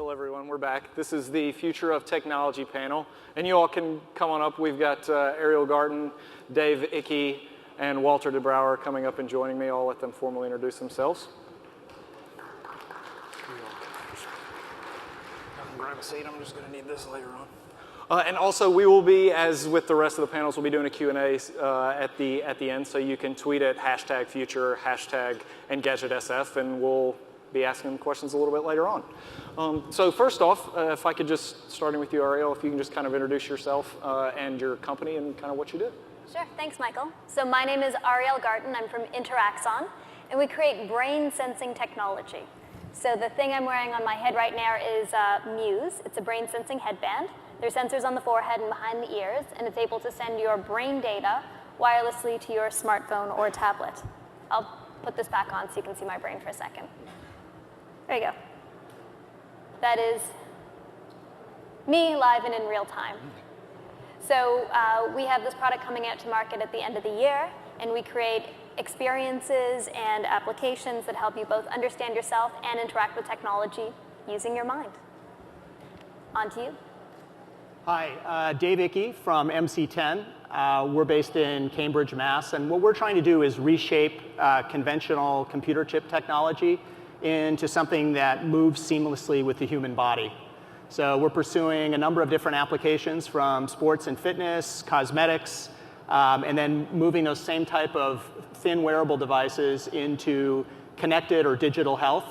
Hello, everyone. We're back. This is the Future of Technology panel. And you all can come on up. We've got Ariel Garten, Dave Icky, and Walter de Brouwer coming up and joining me. I'll let them formally introduce themselves. Grab a seat. I'm just going to need this later on. And also, we will be, as with the rest of the panels, we'll be doing a Q&A at the end. So you can tweet at #future, #EngadgetSF, and we'll be asking them questions a little bit later on. So first off, if I could just, starting with you, Ariel, if you can just kind of introduce yourself and your company and kind of what you do. Sure, thanks, Michael. So my name is Ariel Garten. I'm from Interaxon, and we create brain sensing technology. So the thing I'm wearing on my head right now is Muse. It's a brain sensing headband. There's sensors on the forehead and behind the ears, and it's able to send your brain data wirelessly to your smartphone or tablet. I'll put this back on so you can see my brain for a second. There you go. That is me live and in real time. So we have this product coming out to market at the end of the year, and we create experiences and applications that help you both understand yourself and interact with technology using your mind. On to you. Hi, Dave Icky from MC10. We're based in Cambridge, Mass. And what we're trying to do is reshape conventional computer chip technology into something that moves seamlessly with the human body. So we're pursuing a number of different applications from sports and fitness, cosmetics, and then moving those same type of thin wearable devices into connected or digital health.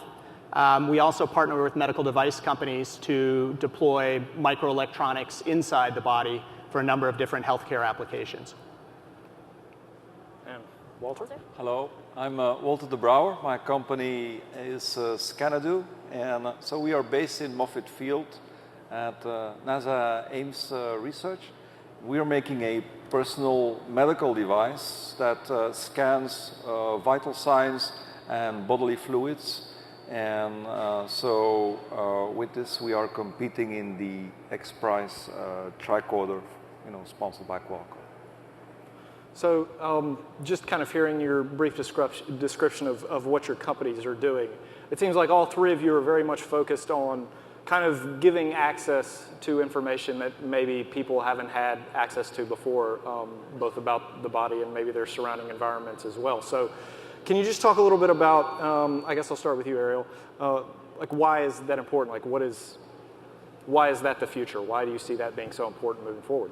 We also partner with medical device companies to deploy microelectronics inside the body for a number of different healthcare applications. And Walter? Hello, I'm Walter de Brouwer. My company is Scanadu, and so we are based in Moffett Field at NASA Ames Research. We are making a personal medical device that scans vital signs and bodily fluids. And with this, we are competing in the X Prize tricorder, sponsored by Qualcomm. So just kind of hearing your brief description of what your companies are doing, it seems like all three of you are very much focused on kind of giving access to information that maybe people haven't had access to before, both about the body and maybe their surrounding environments as well. So can you just talk a little bit about, I guess I'll start with you, Ariel, like why is that important? Like why is that the future? Why do you see that being so important moving forward?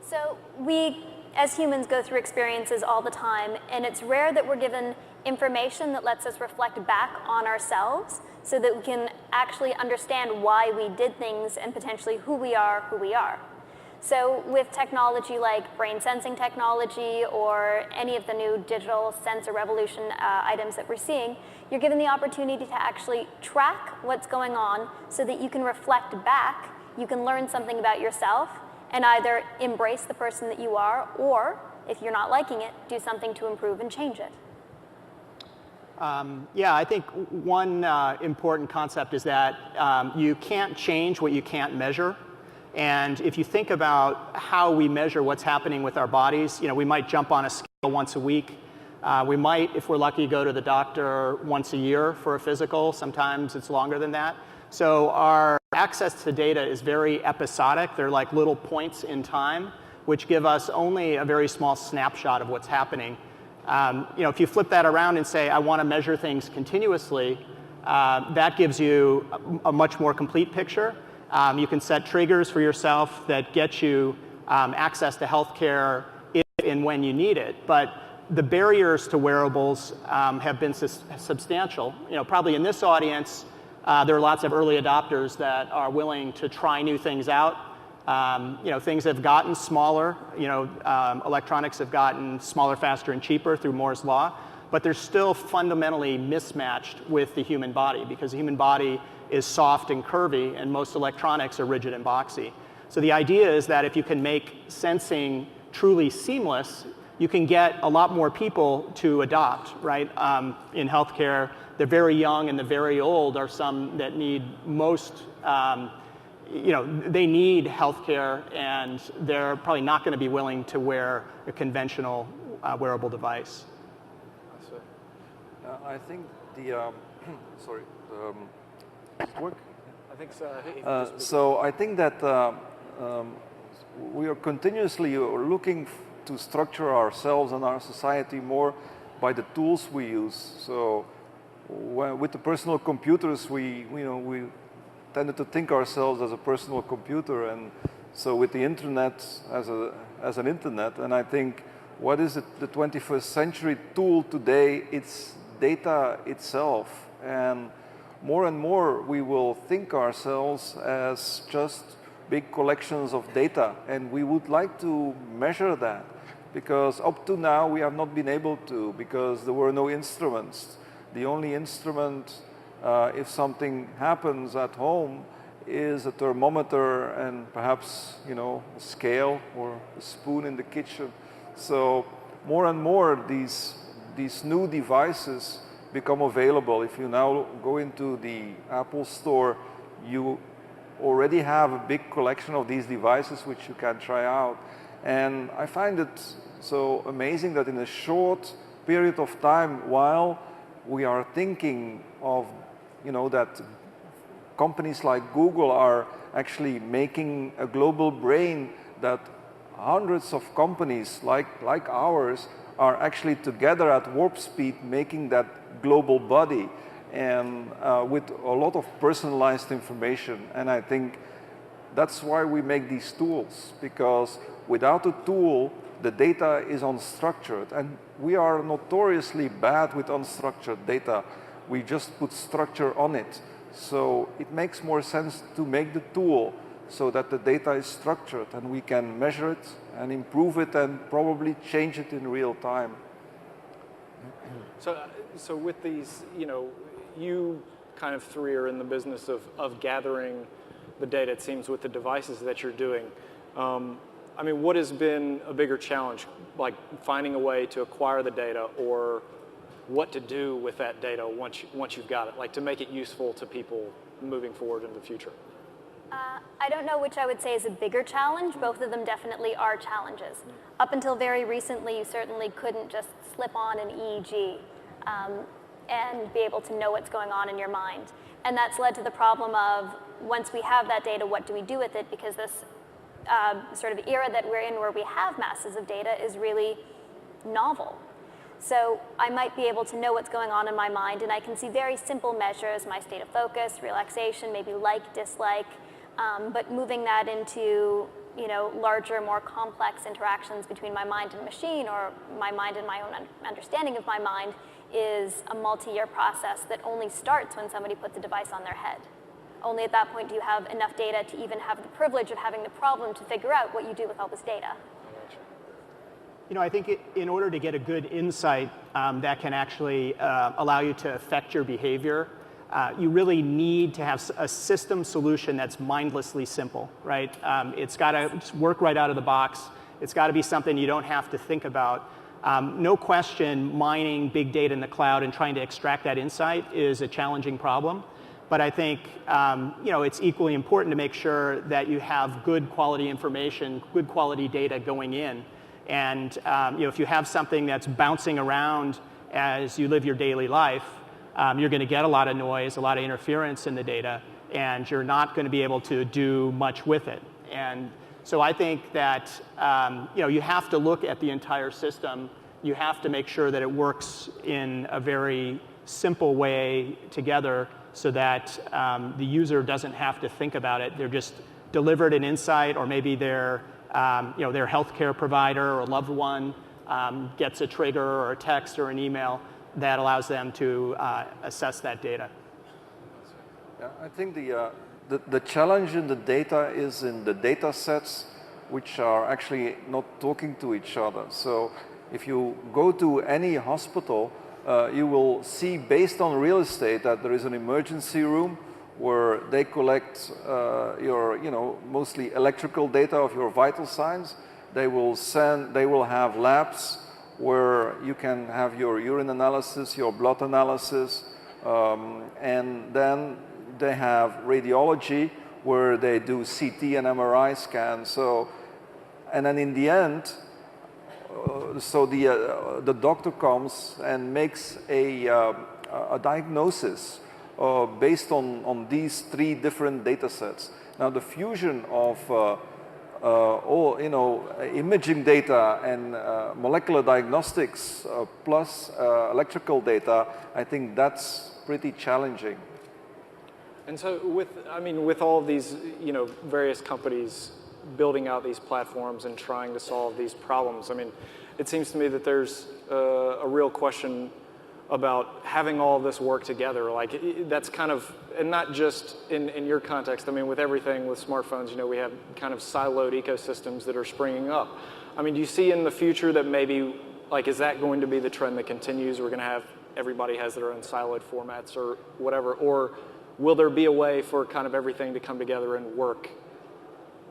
So we, as humans, go through experiences all the time, and it's rare that we're given information that lets us reflect back on ourselves so that we can actually understand why we did things and potentially who we are. So with technology like brain sensing technology or any of the new digital sensor revolution items that we're seeing, you're given the opportunity to actually track what's going on so that you can reflect back, you can learn something about yourself, and either embrace the person that you are, or if you're not liking it, do something to improve and change it. Yeah, I think one important concept is that you can't change what you can't measure. And if you think about how we measure what's happening with our bodies, we might jump on a scale once a week. We might, if we're lucky, go to the doctor once a year for a physical. Sometimes it's longer than that. So our access to data is very episodic. They're like little points in time, which give us only a very small snapshot of what's happening. If you flip that around and say, I want to measure things continuously, that gives you a much more complete picture. You can set triggers for yourself that get you access to healthcare if and when you need it. But the barriers to wearables have been substantial. Probably in this audience, there are lots of early adopters that are willing to try new things out. Things have gotten smaller. Electronics have gotten smaller, faster, and cheaper through Moore's law. But they're still fundamentally mismatched with the human body because the human body is soft and curvy, and most electronics are rigid and boxy. So the idea is that if you can make sensing truly seamless, you can get a lot more people to adopt, right? In healthcare, the very young and the very old are some that need most, they need healthcare, and they're probably not going to be willing to wear a conventional wearable device. I think the, sorry, does it work? I think so. I think you can just So I think that we are continuously looking to structure ourselves and our society more by the tools we use. So with the personal computers, we tended to think ourselves as a personal computer, and so with the internet as an internet. And I think what is the 21st century tool today? It's data itself, and more we will think ourselves as just big collections of data, and we would like to measure that, because up to now we have not been able to, because there were no instruments. The only instrument, if something happens at home, is a thermometer and perhaps a scale or a spoon in the kitchen. So more and more these new devices become available. If you now go into the Apple store, you already have a big collection of these devices which you can try out. And I find it so amazing that in a short period of time, while we are thinking of, that companies like Google are actually making a global brain, that hundreds of companies like ours are actually together at warp speed making that global body, and with a lot of personalized information. And I think that's why we make these tools, because without a tool, the data is unstructured, and we are notoriously bad with unstructured data. We just put structure on it. So it makes more sense to make the tool so that the data is structured and we can measure it and improve it and probably change it in real time. So with these, you kind of three are in the business of gathering the data, it seems, with the devices that you're doing. I mean, what has been a bigger challenge, like finding a way to acquire the data, or what to do with that data once you've got it, like to make it useful to people moving forward in the future? I don't know which I would say is a bigger challenge. Both of them definitely are challenges. Up until very recently, you certainly couldn't just slip on an EEG and be able to know what's going on in your mind. And that's led to the problem of, once we have that data, what do we do with it? Because this sort of era that we're in, where we have masses of data, is really novel. So I might be able to know what's going on in my mind, and I can see very simple measures, my state of focus, relaxation, maybe like, dislike, but moving that into larger, more complex interactions between my mind and machine, or my mind and my own understanding of my mind, is a multi-year process that only starts when somebody puts a device on their head. Only at that point do you have enough data to even have the privilege of having the problem to figure out what you do with all this data. I think in order to get a good insight that can actually allow you to affect your behavior, you really need to have a system solution that's mindlessly simple, right? It's got to work right out of the box. It's got to be something you don't have to think about. No question, mining big data in the cloud and trying to extract that insight is a challenging problem. But I think it's equally important to make sure that you have good quality information, good quality data going in. And if you have something that's bouncing around as you live your daily life, you're going to get a lot of noise, a lot of interference in the data, and you're not going to be able to do much with it. And so I think that you have to look at the entire system. You have to make sure that it works in a very simple way together, so that the user doesn't have to think about it. They're just delivered an insight, or maybe their healthcare provider or loved one gets a trigger or a text or an email that allows them to assess that data. Yeah, I think the challenge in the data is in the data sets which are actually not talking to each other. So if you go to any hospital, you will see, based on real estate, that there is an emergency room where they collect your, mostly electrical data of your vital signs. They will have labs where you can have your urine analysis, your blood analysis, and then they have radiology where they do CT and MRI scans. So, and then in the end, the doctor comes and makes a diagnosis based on these 3 different data sets. Now the fusion of all, imaging data and molecular diagnostics plus electrical data, I think that's pretty challenging. And so with all of these, various companies building out these platforms and trying to solve these problems, it seems to me that there's a real question about having all of this work together. Like that's kind of, and not just in your context, with everything with smartphones, we have kind of siloed ecosystems that are springing up. Do you see in the future that maybe, like, is that going to be the trend that continues? We're going to have, everybody has their own siloed formats or whatever, or will there be a way for kind of everything to come together and work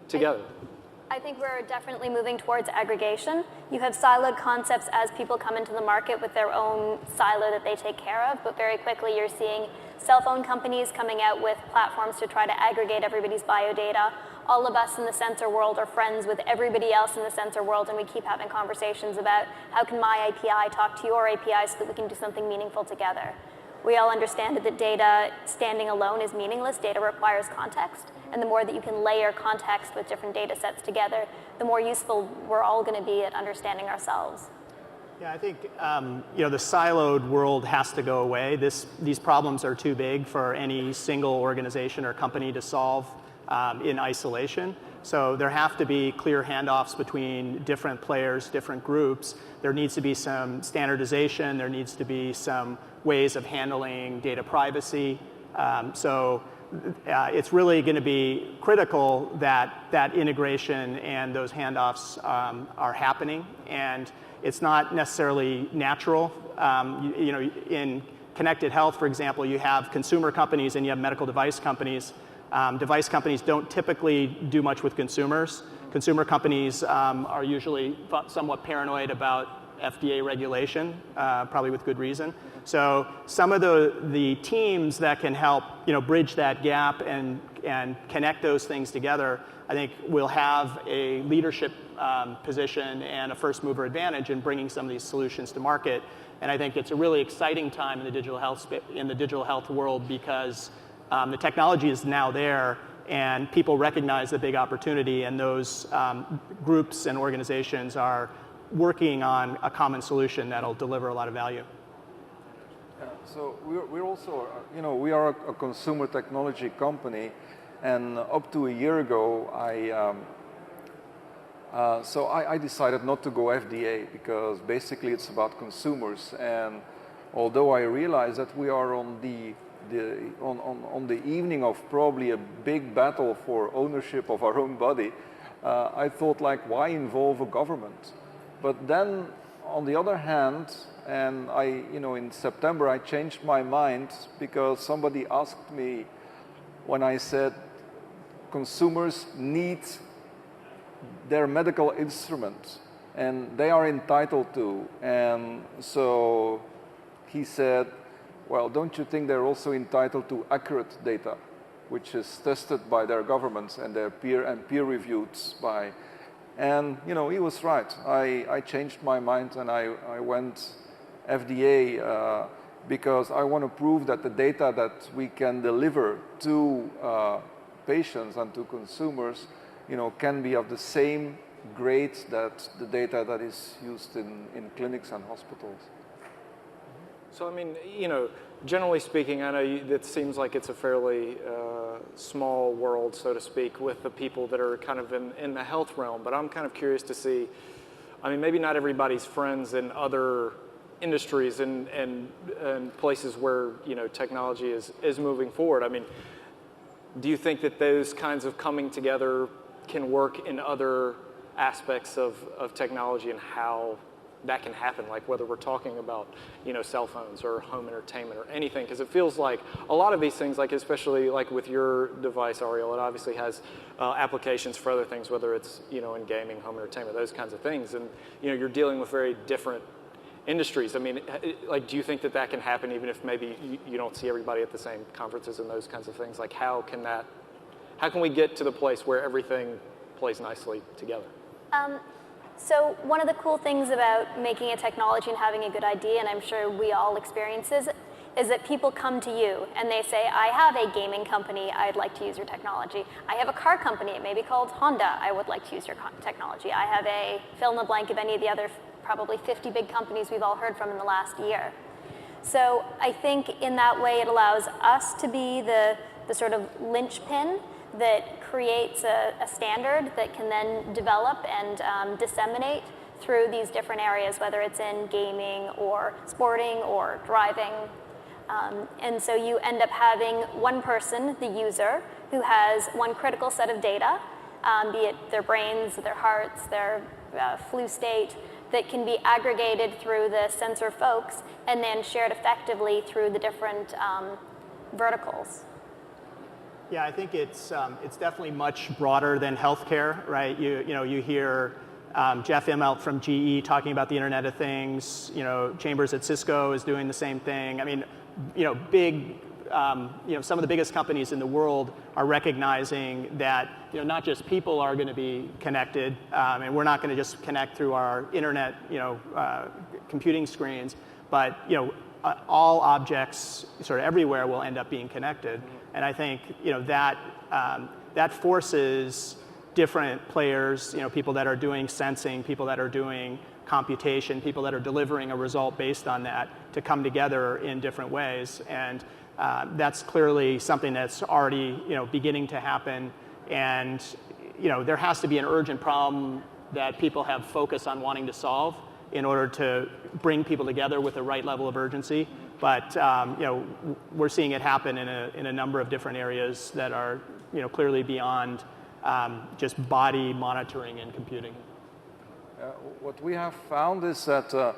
together? I think we're definitely moving towards aggregation. You have siloed concepts as people come into the market with their own silo that they take care of, but very quickly you're seeing cell phone companies coming out with platforms to try to aggregate everybody's biodata. All of us in the sensor world are friends with everybody else in the sensor world, and we keep having conversations about how can my API talk to your API so that we can do something meaningful together. We all understand that data standing alone is meaningless. Data requires context. And the more that you can layer context with different data sets together, the more useful we're all going to be at understanding ourselves. Yeah, I think the siloed world has to go away. These problems are too big for any single organization or company to solve in isolation. So there have to be clear handoffs between different players, different groups. There needs to be some standardization. There needs to be some ways of handling data privacy. It's really going to be critical that that integration and those handoffs are happening, and it's not necessarily natural. In connected health, for example, you have consumer companies and you have medical device companies. Device companies don't typically do much with consumers. Consumer companies are usually somewhat paranoid about FDA regulation, probably with good reason. So some of the teams that can help bridge that gap and connect those things together, I think will have a leadership position and a first mover advantage in bringing some of these solutions to market. And I think it's a really exciting time in the digital health world because the technology is now there and people recognize the big opportunity, and those groups and organizations are working on a common solution that'll deliver a lot of value. Yeah, so we're also, we are a consumer technology company, and up to a year ago, I decided not to go FDA because basically it's about consumers. And although I realize that we are on the evening of probably a big battle for ownership of our own body, I thought, like, why involve a government? But then, on the other hand, and in September I changed my mind because somebody asked me when I said consumers need their medical instrument and they are entitled to. And so he said, well, don't you think they're also entitled to accurate data, which is tested by their governments and their peer reviewed by. And he was right. I changed my mind and I went FDA because I want to prove that the data that we can deliver to patients and to consumers, can be of the same grade that the data that is used in clinics and hospitals. So generally speaking, I know it seems like it's a fairly small world, so to speak, with the people that are kind of in the health realm, but I'm kind of curious to see, maybe not everybody's friends in other industries and places where, technology is moving forward. Do you think that those kinds of coming together can work in other aspects of technology and how that can happen, like whether we're talking about, cell phones or home entertainment or anything? Because it feels like a lot of these things, like especially like with your device, Ariel, it obviously has applications for other things, whether it's, in gaming, home entertainment, those kinds of things. And, you're dealing with very different industries. Do you think that can happen even if maybe you don't see everybody at the same conferences and those kinds of things? Like how can we get to the place where everything plays nicely together? So one of the cool things about making a technology and having a good idea, and I'm sure we all experience, is is that people come to you and they say, I have a gaming company, I'd like to use your technology. I have a car company, it may be called Honda, I would like to use your technology. I have a fill in the blank of any of the other probably 50 big companies we've all heard from in the last year. So I think in that way it allows us to be the sort of linchpin that creates a standard that can then develop and disseminate through these different areas, whether it's in gaming or sporting or driving. And so you end up having one person, the user, who has one critical set of data, be it their brains, their hearts, their flu state, that can be aggregated through the sensor folks and then shared effectively through the different verticals. Yeah, I think it's definitely much broader than healthcare, right? You hear Jeff Immelt from GE talking about the Internet of Things. Chambers at Cisco is doing the same thing. I mean, big, some of the biggest companies in the world are recognizing that not just people are going to be connected, and we're not going to just connect through our internet, computing screens, but all objects sort of everywhere will end up being connected. And I think that forces different players, people that are doing sensing, people that are doing computation, people that are delivering a result based on that, to come together in different ways. And that's clearly something that's already beginning to happen. And there has to be an urgent problem that people have focus on wanting to solve in order to bring people together with the right level of urgency. But we're seeing it happen in a number of different areas that are clearly beyond just body monitoring and computing. What we have found is that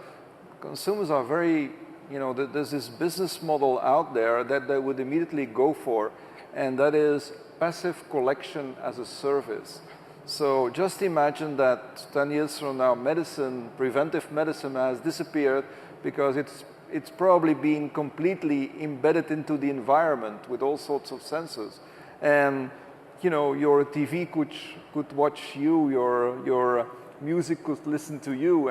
consumers are very, there's this business model out there that they would immediately go for, and that is passive collection as a service. So just imagine that 10 years from now, preventive medicine has disappeared because it's probably been completely embedded into the environment with all sorts of sensors. And your TV could watch you, your music could listen to you,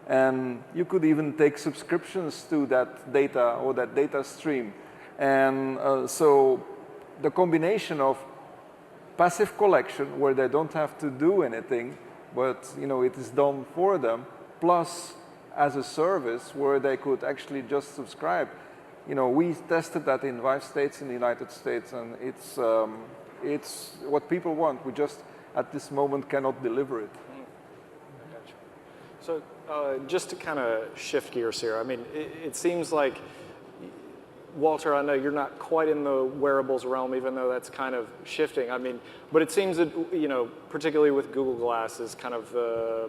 and you could even take subscriptions to that data or that data stream. And so the combination of passive collection, where they don't have to do anything, but it is done for them, plus as a service where they could actually just subscribe. We tested that in 5 states in the United States, and it's what people want. We just, at this moment, cannot deliver it. I got you. So just to kind of shift gears here, I mean, it seems like, Walter, I know you're not quite in the wearables realm, even though that's kind of shifting. I mean, but it seems that, particularly with Google Glass is kind of the,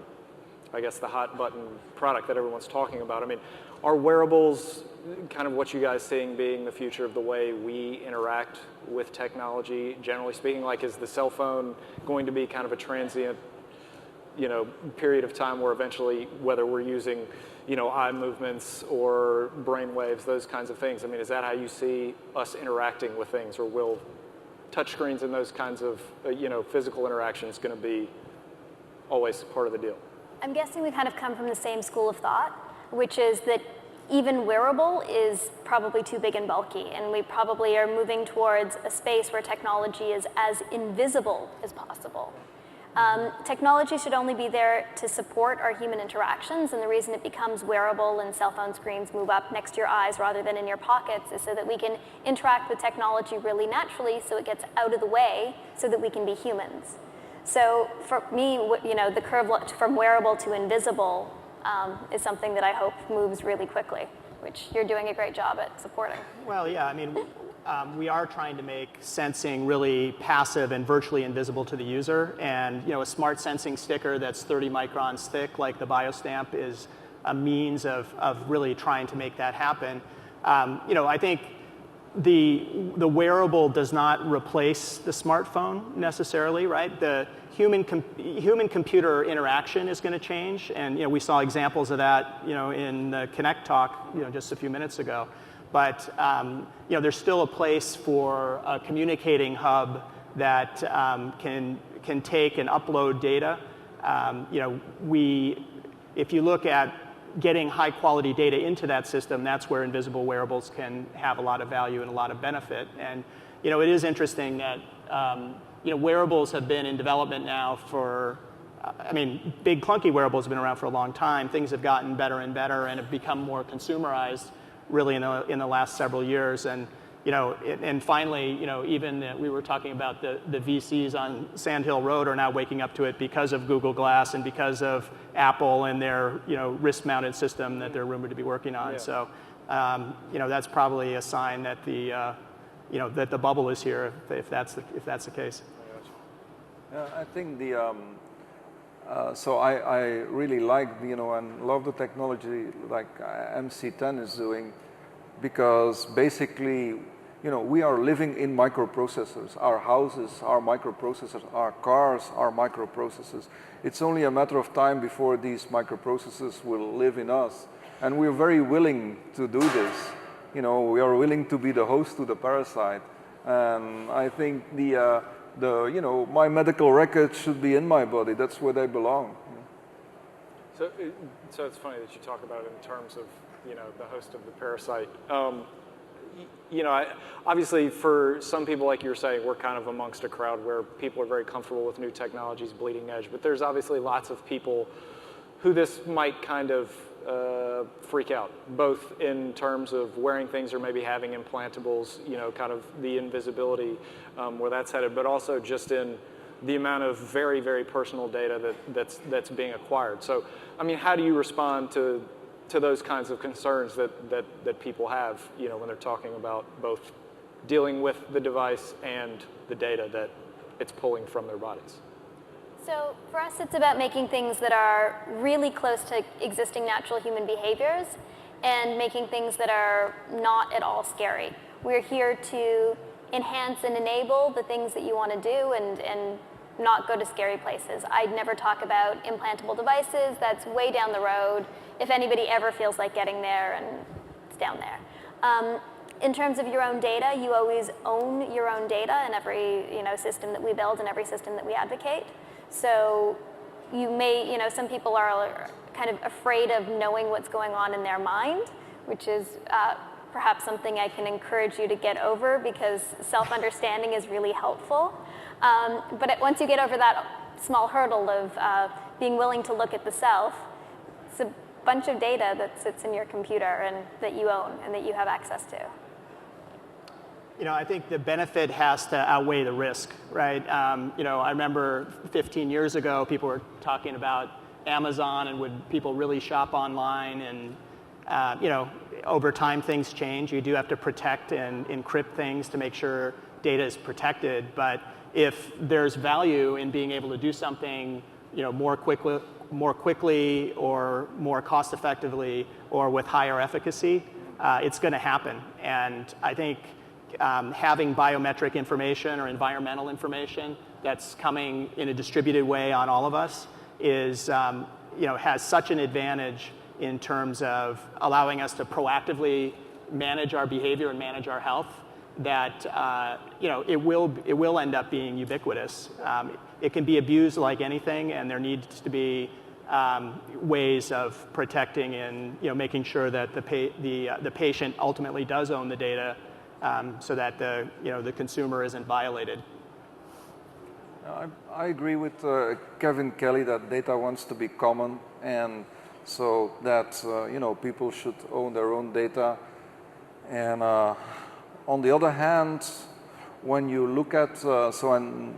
I guess, the hot button product that everyone's talking about. I mean, are wearables kind of what you guys seeing being the future of the way we interact with technology, generally speaking? Like, is the cell phone going to be kind of a transient, period of time where eventually, whether we're using, eye movements or brain waves, those kinds of things, I mean, is that how you see us interacting with things, or will touchscreens and those kinds of, physical interactions going to be always part of the deal? I'm guessing we kind of come from the same school of thought, which is that even wearable is probably too big and bulky, and we probably are moving towards a space where technology is as invisible as possible. Technology should only be there to support our human interactions, and the reason it becomes wearable and cell phone screens move up next to your eyes rather than in your pockets is so that we can interact with technology really naturally, so it gets out of the way so that we can be humans. So for me, the curve from wearable to invisible is something that I hope moves really quickly, which you're doing a great job at supporting. Well, yeah, I mean, we are trying to make sensing really passive and virtually invisible to the user. And a smart sensing sticker that's 30 microns thick, like the biostamp, is a means of really trying to make that happen. I think the wearable does not replace the smartphone necessarily, right? The human-computer interaction is going to change, and we saw examples of that, in the Connect talk, just a few minutes ago. But there's still a place for a communicating hub that can take and upload data. If you look at getting high quality data into that system, that's where invisible wearables can have a lot of value and a lot of benefit. And it is interesting that wearables have been in development now for, big clunky wearables have been around for a long time. Things have gotten better and better and have become more consumerized really in the last several years. And and finally, even we were talking about the VCs on Sand Hill Road are now waking up to it because of Google Glass and because of Apple and their wrist-mounted system that they're rumored to be working on. Yeah. So that's probably a sign that that the bubble is here if that's the case. Yeah, I think so I really like and love the technology like MC10 is doing, because basically we are living in microprocessors. Our houses are microprocessors, our cars are microprocessors. It's only a matter of time before these microprocessors will live in us, and we're very willing to do this. We are willing to be the host to the parasite, and I think my medical records should be in my body. That's where they belong. So it's funny that you talk about it in terms of the host of the parasite. Obviously for some people, like you were saying, we're kind of amongst a crowd where people are very comfortable with new technologies, bleeding edge, but there's obviously lots of people who this might kind of freak out, both in terms of wearing things or maybe having implantables, kind of the invisibility where that's headed, but also just in the amount of very, very personal data that's being acquired. So, how do you respond to those kinds of concerns that people have, when they're talking about both dealing with the device and the data that it's pulling from their bodies? So for us, it's about making things that are really close to existing natural human behaviors and making things that are not at all scary. We're here to enhance and enable the things that you want to do and not go to scary places. I'd never talk about implantable devices. That's way down the road. If anybody ever feels like getting there, and it's down there. In terms of your own data, you always own your own data in every system that we build and every system that we advocate. So you may, some people are kind of afraid of knowing what's going on in their mind, which is perhaps something I can encourage you to get over, because self-understanding is really helpful. But once you get over that small hurdle of being willing to look at the self, it's a bunch of data that sits in your computer and that you own and that you have access to. I think the benefit has to outweigh the risk, right? I remember 15 years ago, people were talking about Amazon and would people really shop online, and over time things change. You do have to protect and encrypt things to make sure data is protected, but if there's value in being able to do something more quickly or more cost effectively or with higher efficacy, it's going to happen. And I think having biometric information or environmental information that's coming in a distributed way on all of us is has such an advantage in terms of allowing us to proactively manage our behavior and manage our health, that it will end up being ubiquitous. It can be abused like anything, and there needs to be ways of protecting and making sure that the patient ultimately does own the data, so that the consumer isn't violated. I agree with Kevin Kelly that data wants to be common, and so that people should own their own data. And on the other hand, when you look at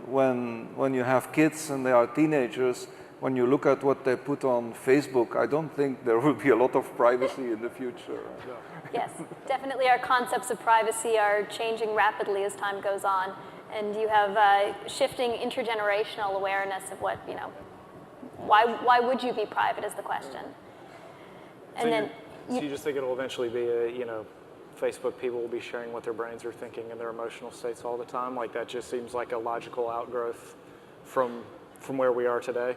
when you have kids and they are teenagers, when you look at what they put on Facebook, I don't think there will be a lot of privacy in the future. Yes, definitely our concepts of privacy are changing rapidly as time goes on, and you have shifting intergenerational awareness of what, why would you be private is the question. And so you just think it'll eventually be Facebook people will be sharing what their brains are thinking and their emotional states all the time? Like that just seems like a logical outgrowth from where we are today?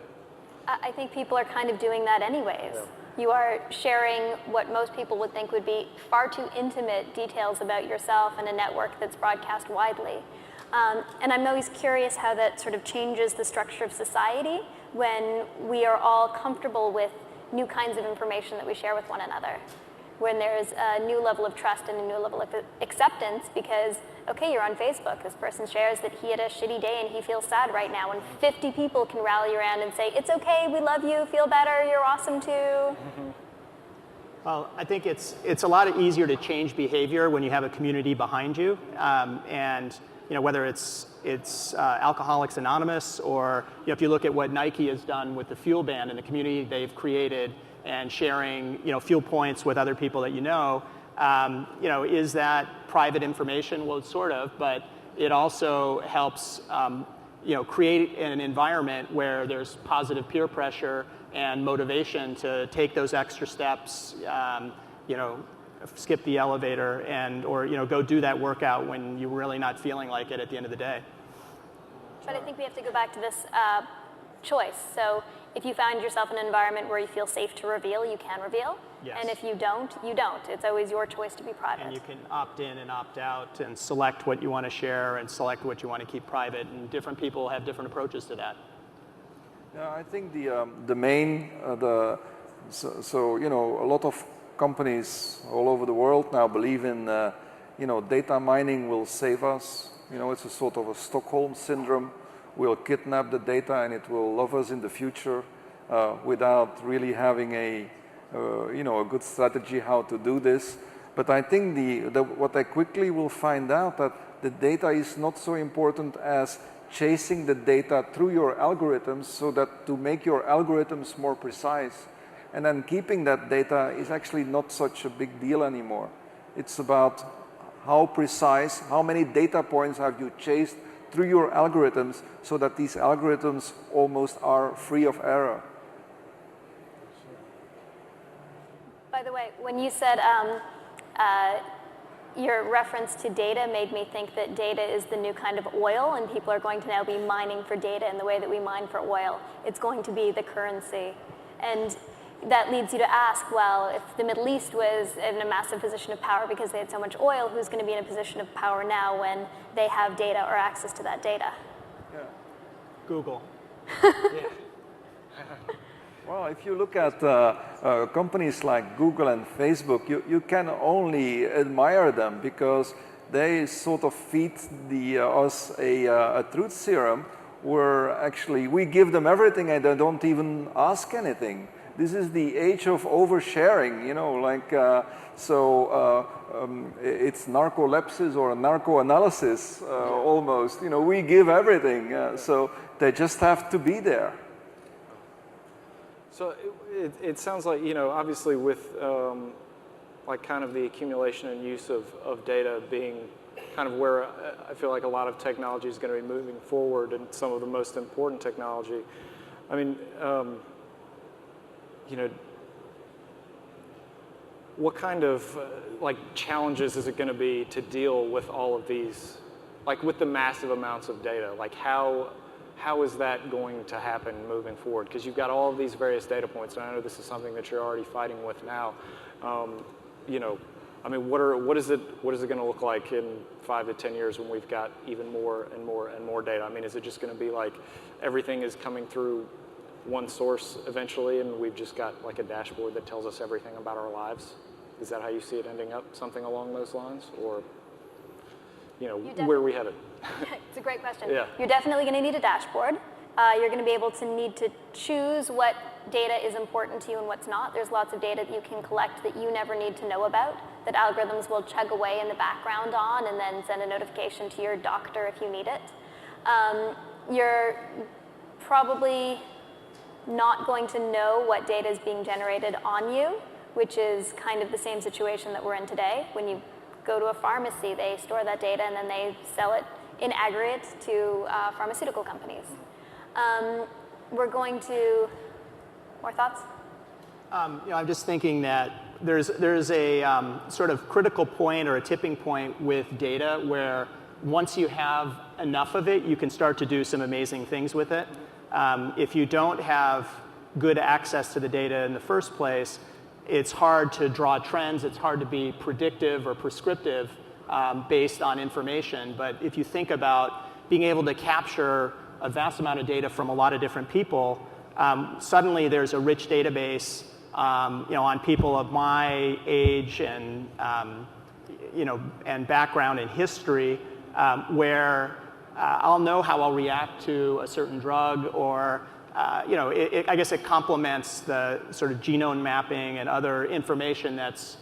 I think people are kind of doing that anyways. Yeah. You are sharing what most people would think would be far too intimate details about yourself in a network that's broadcast widely. And I'm always curious how that sort of changes the structure of society when we are all comfortable with new kinds of information that we share with one another. When there's a new level of trust and a new level of acceptance because, okay, you're on Facebook. This person shares that he had a shitty day and he feels sad right now, and 50 people can rally around and say, it's okay, we love you, feel better, you're awesome too. Mm-hmm. Well, I think it's a lot easier to change behavior when you have a community behind you, and whether it's Alcoholics Anonymous or if you look at what Nike has done with the Fuel Band and the community they've created and sharing fuel points with other people that is that private information? Well, sort of, but it also helps create an environment where there's positive peer pressure and motivation to take those extra steps, skip the elevator or go do that workout when you're really not feeling like it at the end of the day. But I think we have to go back to this choice. So if you find yourself in an environment where you feel safe to reveal, you can reveal. Yes. And if you don't, you don't. It's always your choice to be private. And you can opt in and opt out and select what you want to share and select what you want to keep private. And different people have different approaches to that. Yeah, I think the main, a lot of companies all over the world now believe in, data mining will save us. It's a sort of a Stockholm syndrome. We'll kidnap the data and it will love us in the future without really having a good strategy how to do this. But I think what I quickly will find out that the data is not so important as chasing the data through your algorithms so that to make your algorithms more precise. And then keeping that data is actually not such a big deal anymore. It's about how precise, how many data points have you chased through your algorithms so that these algorithms almost are free of error. By the way, when you said your reference to data made me think that data is the new kind of oil, and people are going to now be mining for data in the way that we mine for oil. It's going to be the currency. And that leads you to ask, well, if the Middle East was in a massive position of power because they had so much oil, who's going to be in a position of power now when they have data or access to that data? Yeah. Google. Yeah. Well, if you look at companies like Google and Facebook, you can only admire them because they sort of feed us a truth serum where actually we give them everything and they don't even ask anything. This is the age of oversharing, it's narcolepsis or narco-analysis almost. We give everything, so they just have to be there. So it sounds like, obviously with kind of the accumulation and use of data being kind of where I feel like a lot of technology is going to be moving forward and some of the most important technology. I mean, what kind of challenges is it going to be to deal with all of these, with the massive amounts of data? How is that going to happen moving forward? Because you've got all of these various data points, and I know this is something that you're already fighting with now. What is it going to look like in 5 to 10 years when we've got even more and more and more data? I mean, is it just going to be like everything is coming through one source eventually, and we've just got a dashboard that tells us everything about our lives? Is that how you see it ending up, something along those lines? Or, where are we headed? It's a great question. Yeah. You're definitely going to need a dashboard. You're going to be able to need to choose what data is important to you and what's not. There's lots of data that you can collect that you never need to know about, that algorithms will chug away in the background on and then send a notification to your doctor if you need it. You're probably not going to know what data is being generated on you, which is kind of the same situation that we're in today. When you go to a pharmacy, they store that data and then they sell it in aggregate to pharmaceutical companies. We're going to, more thoughts? I'm just thinking that there's a sort of critical point or a tipping point with data where once you have enough of it, you can start to do some amazing things with it. If you don't have good access to the data in the first place, it's hard to draw trends, it's hard to be predictive or prescriptive based on information. But if you think about being able to capture a vast amount of data from a lot of different people, suddenly there's a rich database on people of my age and and background and history, where I'll know how I'll react to a certain drug, or I guess it complements the sort of genome mapping and other information that's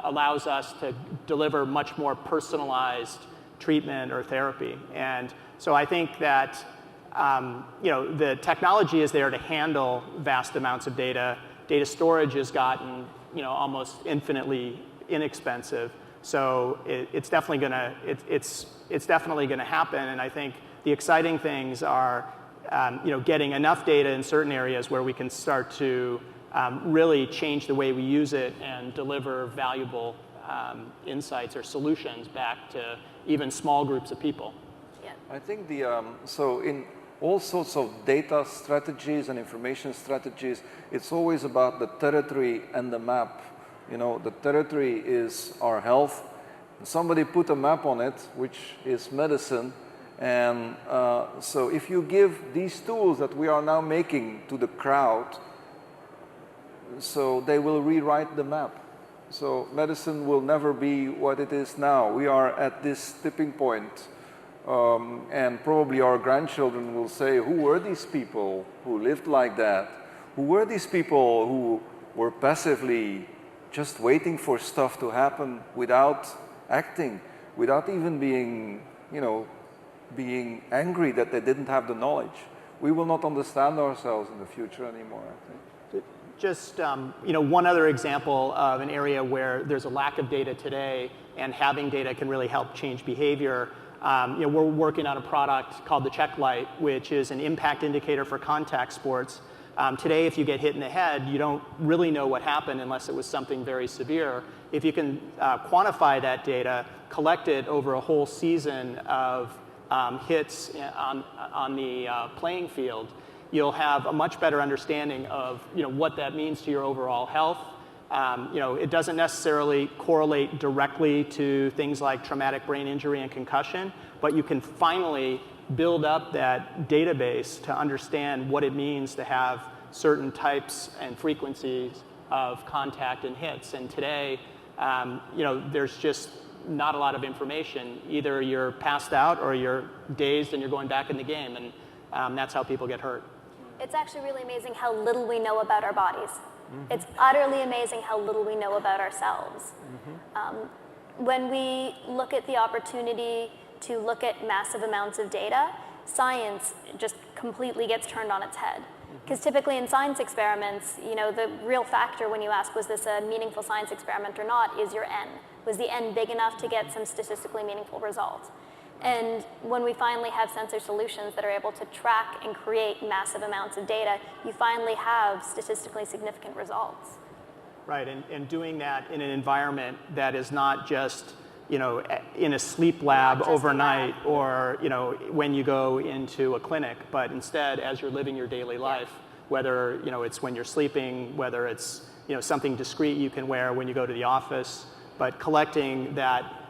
allows us to deliver much more personalized treatment or therapy. And so I think that the technology is there to handle vast amounts of data. Data storage has gotten almost infinitely inexpensive. So it's definitely gonna happen. And I think the exciting things are getting enough data in certain areas where we can start to really change the way we use it and deliver valuable insights or solutions back to even small groups of people. Yeah. I think so in all sorts of data strategies and information strategies, it's always about the territory and the map. The territory is our health. Somebody put a map on it, which is medicine. And so if you give these tools that we are now making to the crowd, so they will rewrite the map. So medicine will never be what it is now. We are at this tipping point. And probably our grandchildren will say, who were these people who lived like that? Who were these people who were passively just waiting for stuff to happen without acting, without even being, being angry that they didn't have the knowledge? We will not understand ourselves in the future anymore, I think. Just one other example of an area where there's a lack of data today, and having data can really help change behavior. We're working on a product called the Check Light, which is an impact indicator for contact sports. Today, if you get hit in the head, you don't really know what happened unless it was something very severe. If you can quantify that data, collect it over a whole season of hits on the playing field, you'll have a much better understanding of what that means to your overall health. It doesn't necessarily correlate directly to things like traumatic brain injury and concussion, but you can finally build up that database to understand what it means to have certain types and frequencies of contact and hits. And today, there's just not a lot of information. Either you're passed out or you're dazed and you're going back in the game, and that's how people get hurt. It's actually really amazing how little we know about our bodies. Mm-hmm. It's utterly amazing how little we know about ourselves. Mm-hmm. When we look at the opportunity to look at massive amounts of data, science just completely gets turned on its head. Because typically in science experiments, the real factor when you ask, was this a meaningful science experiment or not, is your N. Was the N big enough to get some statistically meaningful results? And when we finally have sensor solutions that are able to track and create massive amounts of data, you finally have statistically significant results. Right, and doing that in an environment that is not just in a sleep lab overnight, or when you go into a clinic, but instead as you're living your daily life, whether it's when you're sleeping, whether it's something discrete you can wear when you go to the office, but collecting that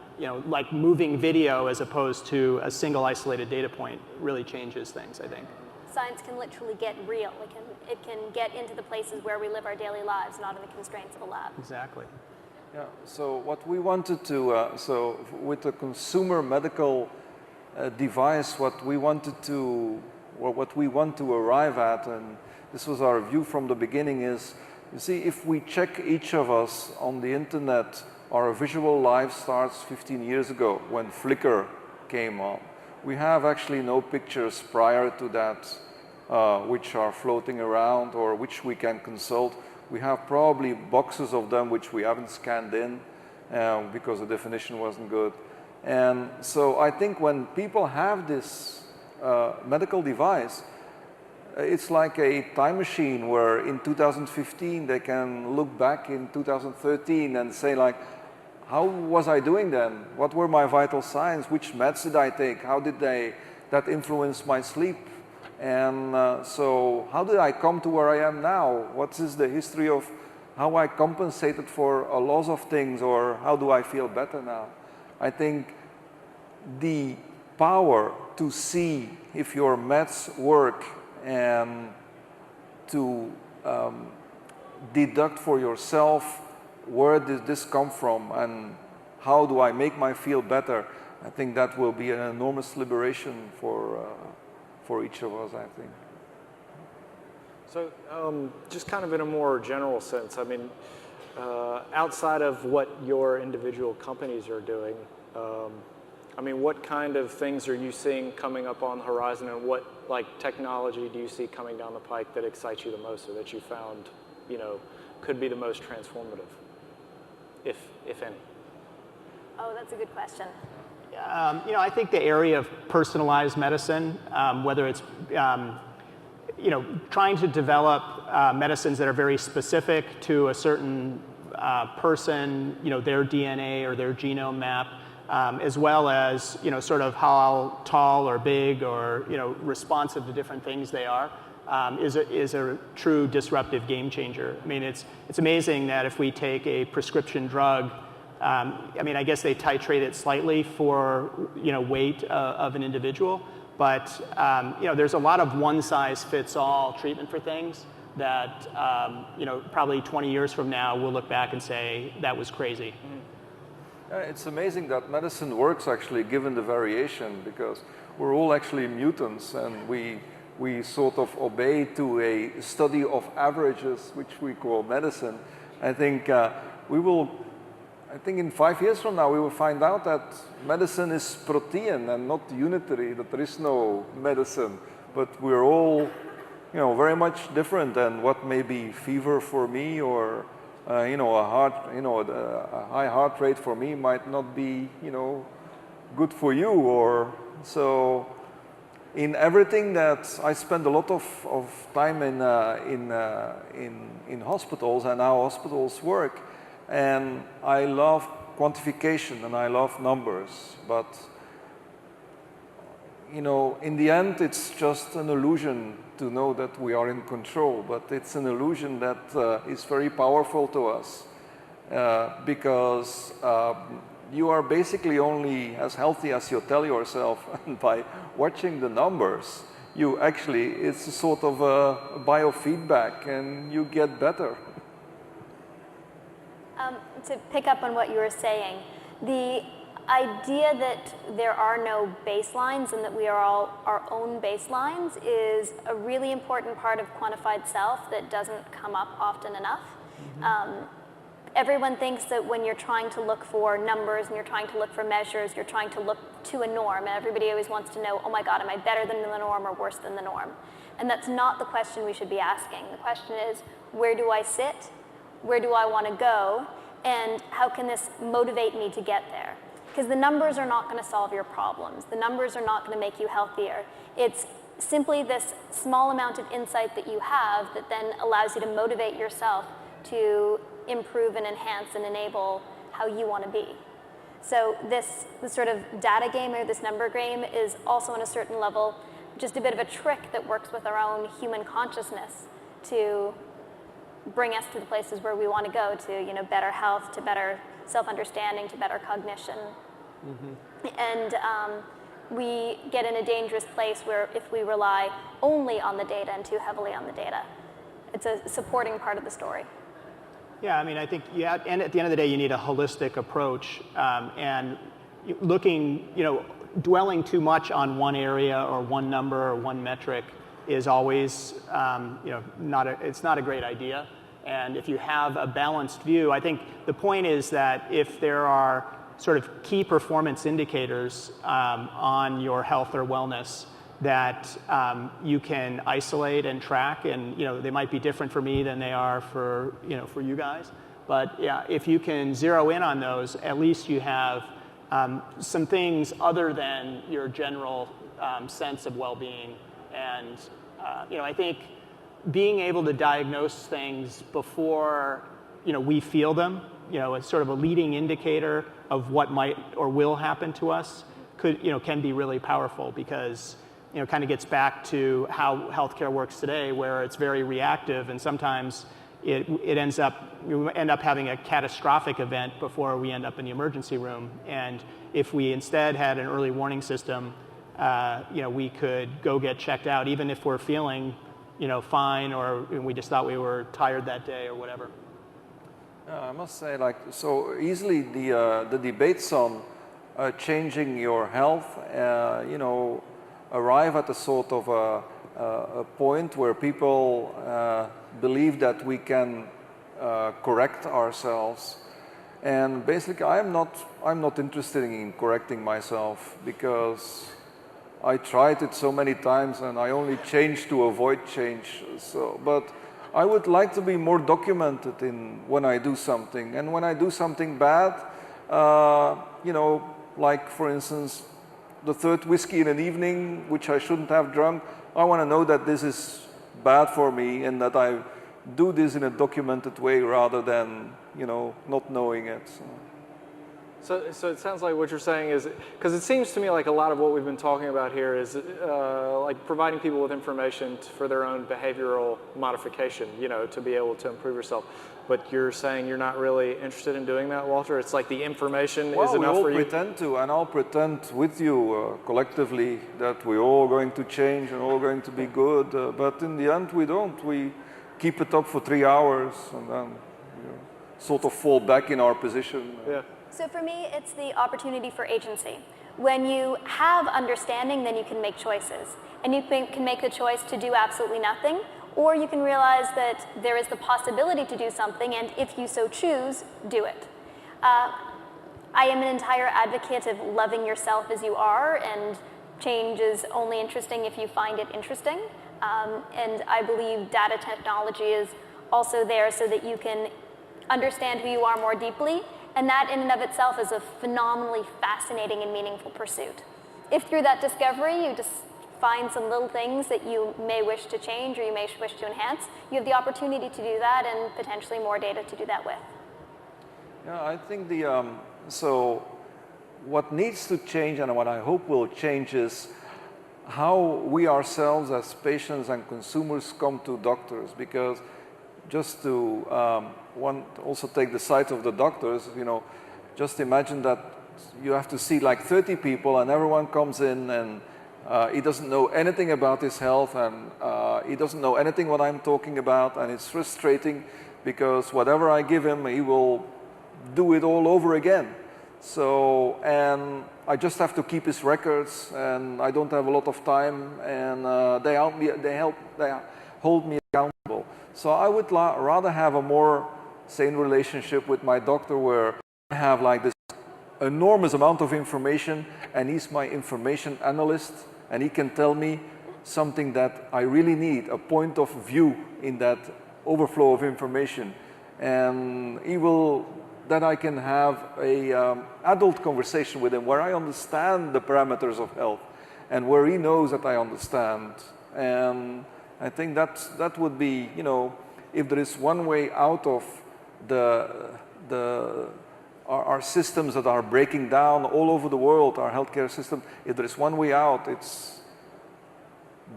like moving video as opposed to a single isolated data point really changes things, I think. Science can literally get real. It can get into the places where we live our daily lives, not in the constraints of a lab. Exactly. Yeah, so what we wanted to, so with the consumer medical device, what we wanted to, or what we want to arrive at, and this was our view from the beginning, is, you see, if we check each of us on the internet, our visual life starts 15 years ago when Flickr came on. We have actually no pictures prior to that which are floating around or which we can consult. We have probably boxes of them which we haven't scanned in because the definition wasn't good. And so I think when people have this medical device, it's like a time machine where in 2015 they can look back in 2013 and say like, how was I doing then? What were my vital signs? Which meds did I take? How did that influence my sleep? And so how did I come to where I am now? What is the history of how I compensated for a loss of things, or how do I feel better now? I think the power to see if your meds work and to deduct for yourself where did this come from and how do I make my feel better, I think that will be an enormous liberation for each of us, I think. So just kind of in a more general sense, I mean, outside of what your individual companies are doing, I mean, what kind of things are you seeing coming up on the horizon, and what technology do you see coming down the pike that excites you the most, or that you found, could be the most transformative, if any? Oh, that's a good question. I think the area of personalized medicine, whether it's trying to develop medicines that are very specific to a certain person, their DNA or their genome map, as well as sort of how tall or big or responsive to different things they are, is a true disruptive game changer. I mean, it's amazing that if we take a prescription drug, I mean, I guess they titrate it slightly for weight of an individual, but there's a lot of one-size-fits-all treatment for things that probably 20 years from now we'll look back and say that was crazy. It's amazing that medicine works actually, given the variation, because we're all actually mutants, and we sort of obey to a study of averages, which we call medicine. I think in 5 years from now we will find out that medicine is protean and not unitary, that there is no medicine, but we're all very much different, and what may be fever for me or a high heart rate for me might not be good for you. Or so in everything that I spend a lot of time in hospitals and how hospitals work, and I love quantification and I love numbers, but in the end it's just an illusion to know that we are in control, but it's an illusion that is very powerful to us, because you are basically only as healthy as you tell yourself, and by watching the numbers it's a sort of a biofeedback and you get better. To pick up on what you were saying, the idea that there are no baselines and that we are all our own baselines is a really important part of quantified self that doesn't come up often enough. Everyone thinks that when you're trying to look for numbers and you're trying to look for measures, you're trying to look to a norm, and everybody always wants to know, oh my God, am I better than the norm or worse than the norm? And that's not the question we should be asking. The question is, where do I sit? Where do I want to go? And how can this motivate me to get there? Because the numbers are not going to solve your problems. The numbers are not going to make you healthier. It's simply this small amount of insight that you have that then allows you to motivate yourself to improve and enhance and enable how you want to be. So this sort of data game or this number game is also on a certain level just a bit of a trick that works with our own human consciousness to bring us to the places where we want to go, to better health, to better self-understanding, to better cognition. And we get in a dangerous place where if we rely only on the data and too heavily on the data, it's a supporting part of the story. Yeah, I mean, I think, and at the end of the day, you need a holistic approach, and looking, dwelling too much on one area or one number or one metric is always, it's not a great idea. And if you have a balanced view, I think the point is that if there are sort of key performance indicators on your health or wellness that you can isolate and track, and they might be different for me than they are for you guys, but yeah, if you can zero in on those, at least you have some things other than your general sense of well-being. And I think being able to diagnose things before we feel them, as sort of a leading indicator of what might or will happen to us, can be really powerful, because it kind of gets back to how healthcare works today, where it's very reactive, and sometimes we end up having a catastrophic event before we end up in the emergency room. And if we instead had an early warning system, we could go get checked out, even if we're feeling fine, or we just thought we were tired that day or whatever. I must say, like, so easily the debates on changing your health, arrive at a sort of a point where people believe that we can correct ourselves. And basically, I'm not interested in correcting myself, because I tried it so many times and I only change to avoid change. But I would like to be more documented in when I do something. And when I do something bad, like for instance, the third whiskey in an evening, which I shouldn't have drunk, I want to know that this is bad for me and that I do this in a documented way rather than, not knowing it. So it sounds like what you're saying is, because it seems to me like a lot of what we've been talking about here is like providing people with information for their own behavioral modification, to be able to improve yourself. But you're saying you're not really interested in doing that, Walter? It's like the information is enough for you? Well, we all pretend to, and I'll pretend with you collectively that we're all going to change and all going to be good, but in the end we don't. We keep it up for 3 hours and then sort of fall back in our position. Yeah. So for me, it's the opportunity for agency. When you have understanding, then you can make choices. And you can make the choice to do absolutely nothing, or you can realize that there is the possibility to do something, and if you so choose, do it. I am an entire advocate of loving yourself as you are, and change is only interesting if you find it interesting. And I believe data technology is also there so that you can understand who you are more deeply, and that in and of itself is a phenomenally fascinating and meaningful pursuit. If through that discovery you just find some little things that you may wish to change or you may wish to enhance, you have the opportunity to do that and potentially more data to do that with. Yeah, I think so what needs to change and what I hope will change is how we ourselves as patients and consumers come to doctors, because just to also take the side of the doctors, just imagine that you have to see like 30 people and everyone comes in and he doesn't know anything about his health and he doesn't know anything what I'm talking about, and it's frustrating because whatever I give him, he will do it all over again. So, and I just have to keep his records and I don't have a lot of time, and they hold me accountable. So I would rather have a more sane relationship with my doctor where I have like this enormous amount of information and he's my information analyst and he can tell me something that I really need, a point of view in that overflow of information. And then I can have a adult conversation with him where I understand the parameters of health and where he knows that I understand. And I think that would be, if there is one way out of our systems that are breaking down all over the world, our healthcare system, if there is one way out,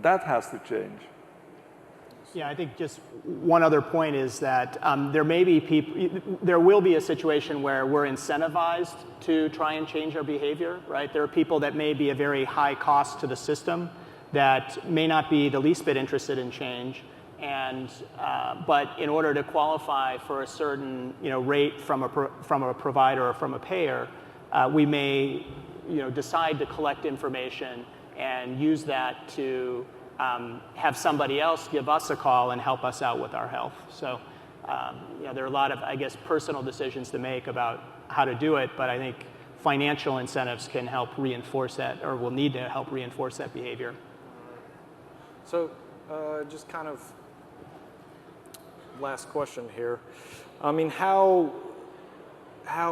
that has to change. Yeah, I think just one other point is that there will be a situation where we're incentivized to try and change our behavior, right? There are people that may be a very high cost to the system that may not be the least bit interested in change, but in order to qualify for a certain rate from a provider or from a payer, we may decide to collect information and use that to have somebody else give us a call and help us out with our health. So there are a lot of, I guess, personal decisions to make about how to do it, but I think financial incentives can help reinforce that, or will need to help reinforce that behavior. So just kind of last question here. I mean, how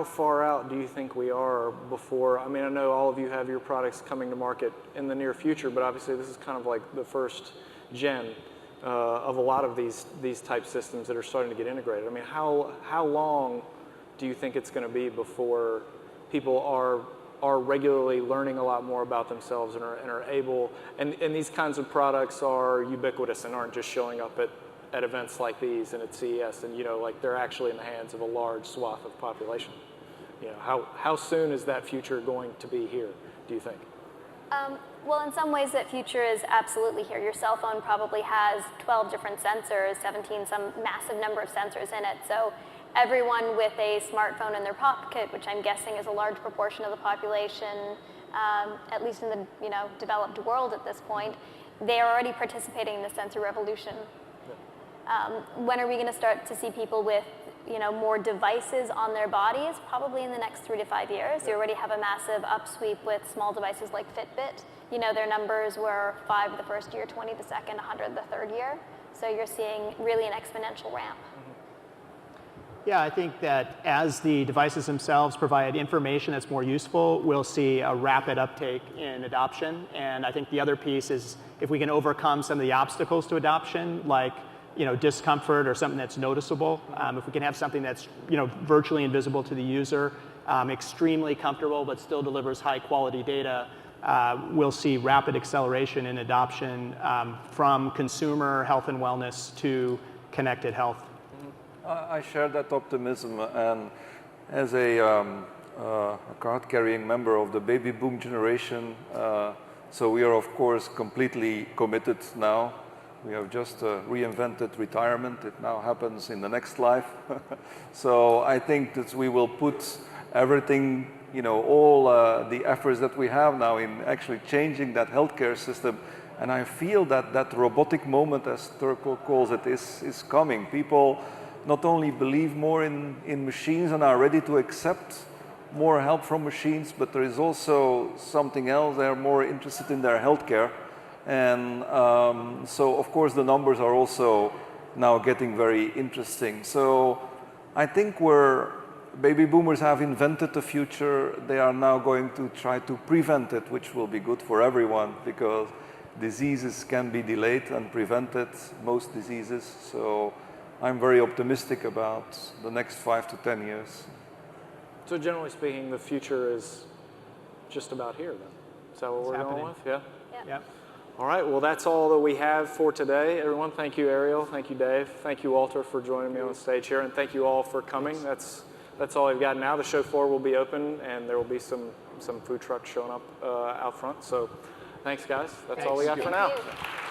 far out do you think we are before? I mean, I know all of you have your products coming to market in the near future, but obviously this is kind of like the first gen of a lot of these type systems that are starting to get integrated. I mean, how long do you think it's going to be before people are regularly learning a lot more about themselves and are able, and these kinds of products are ubiquitous and aren't just showing up at events like these and at CES, and like they're actually in the hands of a large swath of population. How soon is that future going to be here, do you think? Well, in some ways, that future is absolutely here. Your cell phone probably has 12 different sensors, 17, some massive number of sensors in it. So everyone with a smartphone in their pocket, which I'm guessing is a large proportion of the population, at least in the developed world at this point, they are already participating in the sensor revolution. When are we going to start to see people with more devices on their bodies? Probably in the next 3 to 5 years. You already have a massive upsweep with small devices like Fitbit. Their numbers were 5 the first year, 20 the second, 100 the third year. So you're seeing really an exponential ramp. Yeah, I think that as the devices themselves provide information that's more useful, we'll see a rapid uptake in adoption. And I think the other piece is if we can overcome some of the obstacles to adoption, like discomfort or something that's noticeable. If we can have something that's virtually invisible to the user, extremely comfortable but still delivers high quality data, we'll see rapid acceleration in adoption from consumer health and wellness to connected health. I share that optimism, and as a card-carrying member of the baby boom generation, so we are of course completely committed now. We have just reinvented retirement. It now happens in the next life. So I think that we will put everything, all the efforts that we have now in actually changing that healthcare system. And I feel that that robotic moment, as Turco calls it, is coming. People not only believe more in machines and are ready to accept more help from machines, but there is also something else. They are more interested in their healthcare. And so, of course, the numbers are also now getting very interesting. So I think baby boomers have invented the future. They are now going to try to prevent it, which will be good for everyone because diseases can be delayed and prevented, most diseases. So I'm very optimistic about the next 5 to 10 years. So generally speaking, the future is just about here then? Is that what we're going with? Yeah? Yeah. All right, well, that's all that we have for today. Everyone, thank you, Ariel. Thank you, Dave. Thank you, Walter, for joining me on stage here. And thank you all for coming. That's all I've got now. The show floor will be open, and there will be some food trucks showing up out front. So thanks, guys. That's all we got for now. Thank you.